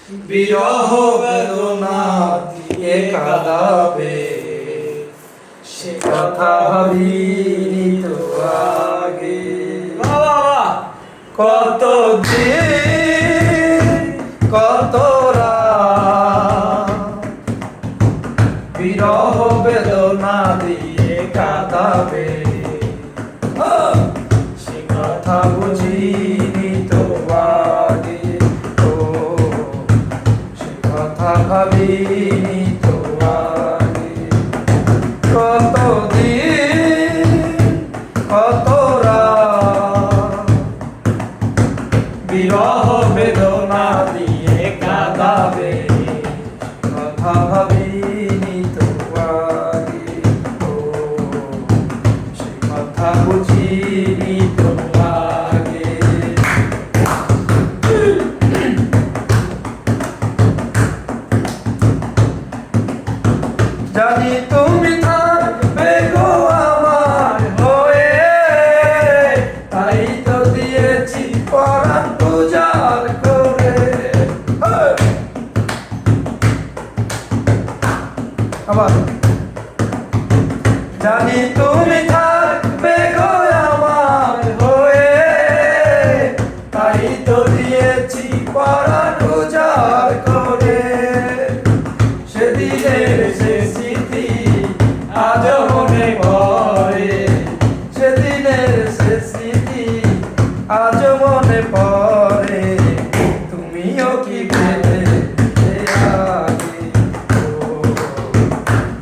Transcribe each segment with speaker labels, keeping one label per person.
Speaker 1: বিরহ বেদনা দিয়ে কাঁদাবে, সে কথা ভাবিনি তো আগে। কত দিন কত রাত বিরহ বেদনা দিয়ে কাঁদাবে, সে কথা বুঝিনি তো আগে। ও সে কথা ভাবিনি তো আগে। কত দিন কত রাত বিরহ বেদনা দিয়ে কাঁদাবে, কথা ভাবিনি তো আগে। ও সে কথা বুঝিনি তো আগে। জানি তুমি থাকবে গো আমার হয়ে, তাই তো দিয়েছি পরাণ পূজার করে। আবার জানি তুমি থাকবে গো আমার হয়ে, তাই তো দিয়েছি পরাণ পূজার করে। সেদিনের সে স্মৃতি আজ মনে পড়ে, সেদিনের সে স্মৃতি আজ মনে পড়ে। তুমিও কি ভেবে আগে,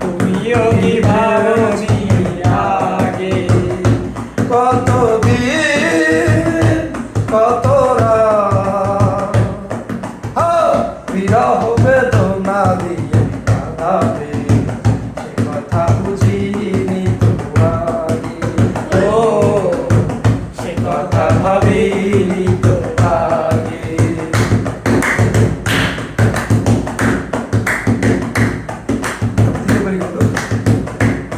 Speaker 1: তুমিও কি ভাবছি আগে। কত দিন কত রাত বিরহ বেদনা দিয়ে কাঁদাবে, সে কথা বুঝিনি তো আগে। ও সে কথা ভাবিনি তো আগে।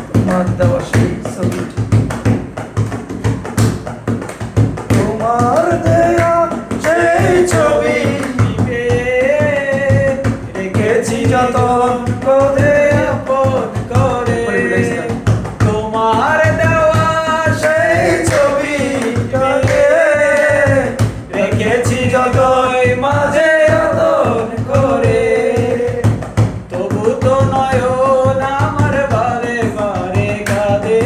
Speaker 1: তোমার দেওয়া সেই ছবিটি, তোমার দেয়া সেই ছবি রেখেছি যতন করে আপন করে। তোমার দেওয়া সেই ছবিটাকে রেখেছি যতই মাঝে যতন করে। তবু তো নয়ন আমার বারে বারে কাঁদে,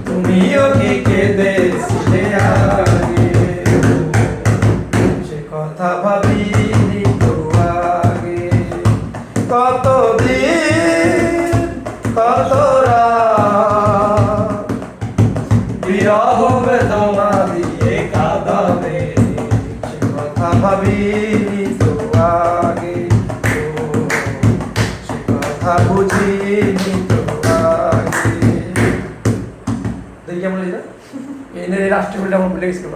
Speaker 1: তুমিও কি কেঁদেছিলে আগে। সে কথা ভাবিনি তো আগে। কত দিন কত রাত বিরহ বেদনা দিয়ে কাঁদাবে, সে কথা ভাবিনি তো আগে। ও সে কথা বুঝিনি তো আগে। দেখি কেমন লিখা এই রাষ্ট্রপতি আমার ভুলে গেছিল।